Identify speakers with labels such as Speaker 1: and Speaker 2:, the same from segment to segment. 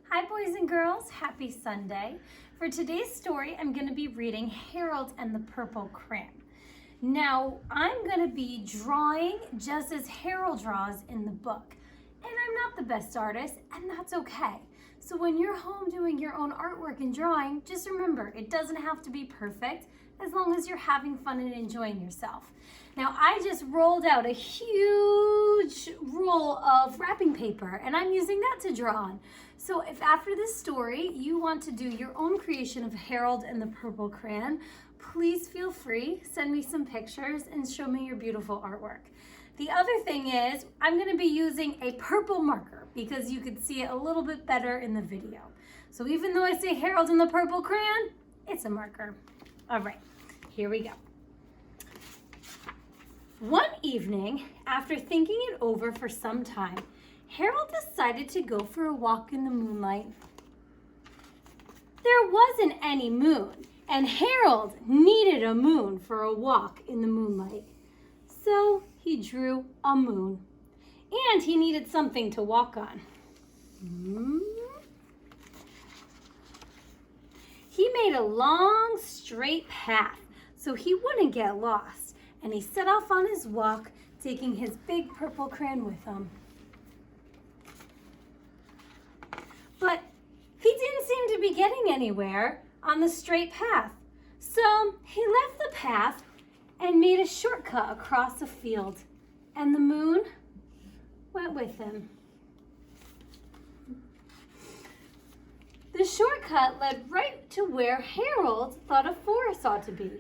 Speaker 1: Hi boys and girls, happy Sunday. For today's story, I'm going to be reading Harold and the Purple Crayon. Now, I'm going to be drawing just as Harold draws in the book. And I'm not the best artist, and that's okay. So when you're home doing your own artwork and drawing, just remember, it doesn't have to be perfect as long as you're having fun and enjoying yourself. Now, I just rolled out a huge roll of wrapping paper, and I'm using that to draw on. So if after this story you want to do your own creation of Harold and the Purple Crayon, please feel free, send me some pictures and show me your beautiful artwork. The other thing is I'm going to be using a purple marker because you could see it a little bit better in the video. So even though I say Harold and the Purple Crayon, it's a marker. All right, here we go. One evening, after thinking it over for some time, Harold decided to go for a walk in the moonlight. There wasn't any moon, and Harold needed a moon for a walk in the moonlight. So he drew a moon, and he needed something to walk on. He made a long, straight path so he wouldn't get lost, and he set off on his walk, taking his big purple crayon with him. But he didn't seem to be getting anywhere on the straight path. So he left the path and made a shortcut across a field, and the moon went with him. The shortcut led right to where Harold thought a forest ought to be.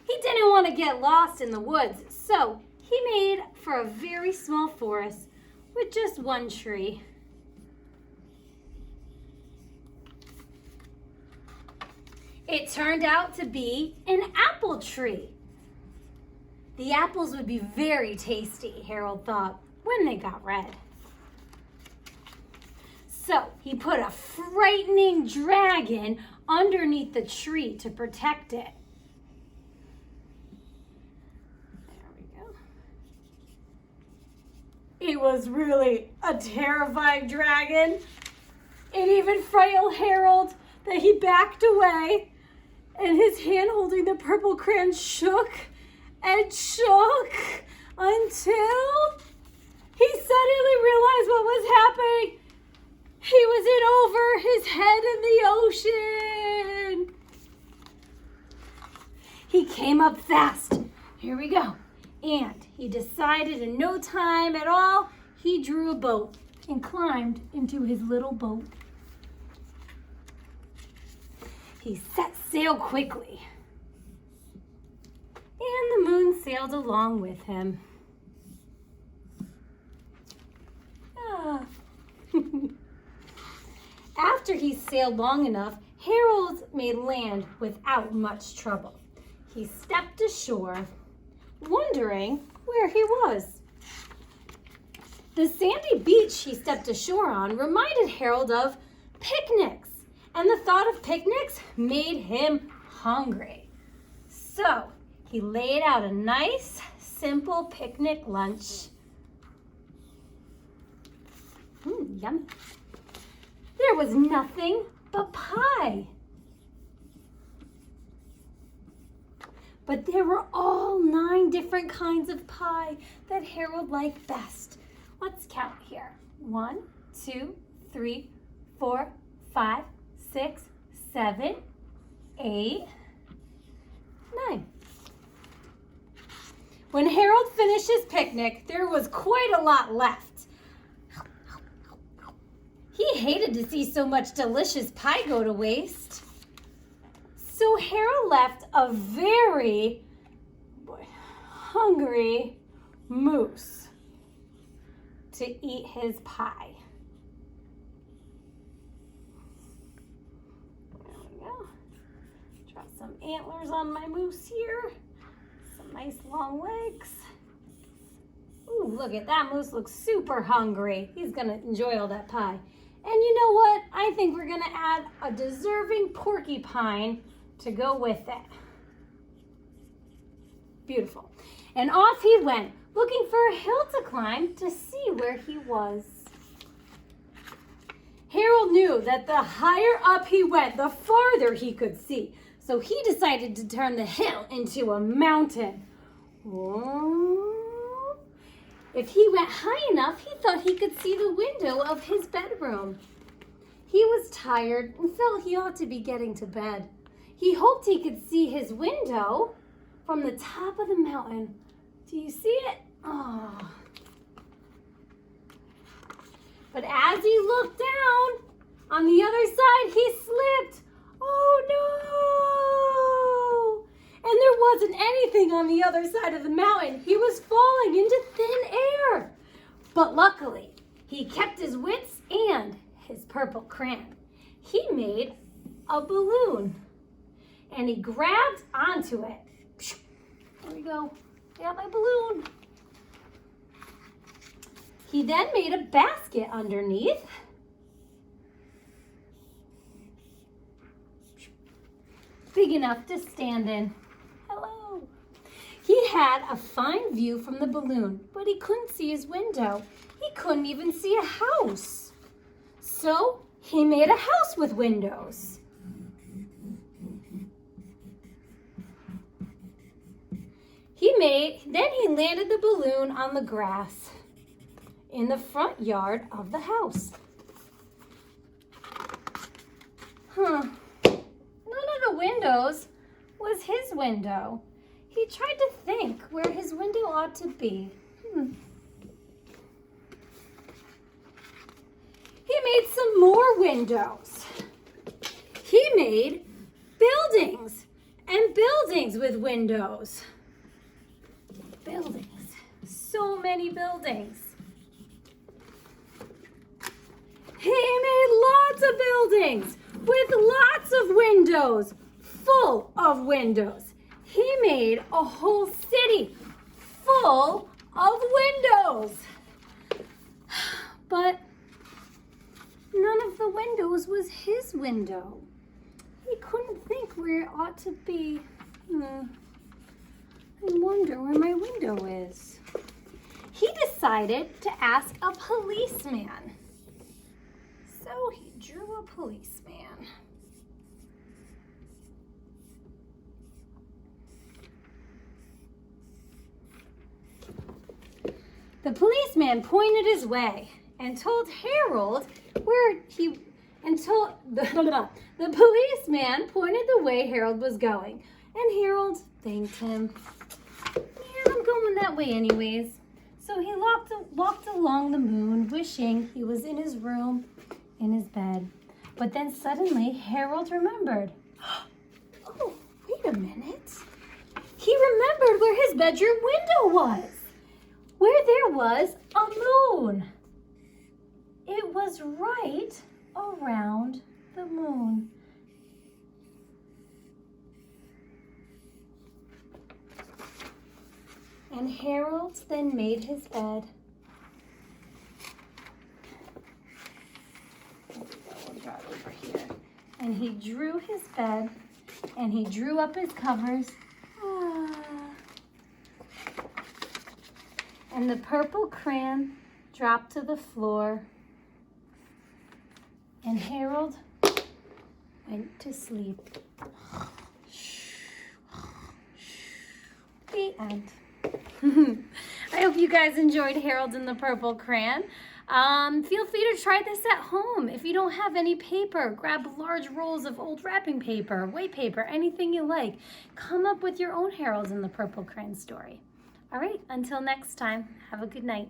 Speaker 1: He didn't want to get lost in the woods, so he made for a very small forest with just one tree. It turned out to be an apple tree. The apples would be very tasty, Harold thought, when they got red. So he put a frightening dragon underneath the tree to protect it. There we go. It was really a terrifying dragon. It even frightened Harold that he backed away, and his hand holding the purple crayon shook and shook until he suddenly realized what was happening. He was in over his head in the ocean. He came up fast. Here we go. And he decided in no time at all, he drew a boat and climbed into his little boat. He set sail quickly, and the moon sailed along with him. After he sailed long enough, Harold made land without much trouble. He stepped ashore, wondering where he was. The sandy beach he stepped ashore on reminded Harold of picnics. And the thought of picnics made him hungry. So he laid out a nice, simple picnic lunch. Yummy. There was nothing but pie. But there were all 9 different kinds of pie that Harold liked best. Let's count here. 1, 2, 3, 4, 5, 6, 7, 8, 9. When Harold finished his picnic, there was quite a lot left. He hated to see so much delicious pie go to waste. So Harold left a very hungry moose to eat his pie. Drop some antlers on my moose here. Some nice long legs. Ooh, look at that moose, looks super hungry. He's gonna enjoy all that pie. And you know what? I think we're gonna add a deserving porcupine to go with it. Beautiful. And off he went, looking for a hill to climb to see where he was. Harold knew knew that the higher up he went, the farther he could see. So he decided to turn the hill into a mountain. Oh. If he went high enough, he thought he could see the window of his bedroom. He was tired and felt he ought to be getting to bed. He hoped he could see his window from the top of the mountain. Do you see it? Oh. But as he looked down, on the other side, he slipped. Oh no! And there wasn't anything on the other side of the mountain. He was falling into thin air. But luckily, he kept his wits and his purple crayon. He made a balloon. And he grabbed onto it. There we go. I got my balloon. He then made a basket underneath. Big enough to stand in. Hello. He had a fine view from the balloon, but he couldn't see his window. He couldn't even see a house. So he made a house with windows. Then he landed the balloon on the grass in the front yard of the house. None of the windows was his window. He tried to think where his window ought to be. He made some more windows. He made buildings and buildings with windows. Buildings. So many buildings. He made lots of buildings with lots of windows, full of windows. He made a whole city full of windows. But none of the windows was his window. He couldn't think where it ought to be. I wonder where my window is. He decided to ask a policeman. So he drew a policeman. The policeman pointed his way and told Harold where he, the policeman pointed the way Harold was going. And Harold thanked him. Yeah, I'm going that way anyways. So he walked along the moon, wishing he was in his room, in his bed. But then suddenly Harold remembered. Oh, wait a minute. He remembered where his bedroom window was, where there was a moon. It was right around the moon. And Harold then made his bed. We'll draw it over here. And he drew his bed, and he drew up his covers. And the purple crayon dropped to the floor. And Harold went to sleep. The end. I hope you guys enjoyed Harold and the Purple Crayon. Feel free to try this at home. If you don't have any paper, grab large rolls of old wrapping paper, white paper, anything you like. Come up with your own Harold and the Purple Crayon story. All right, until next time, have a good night.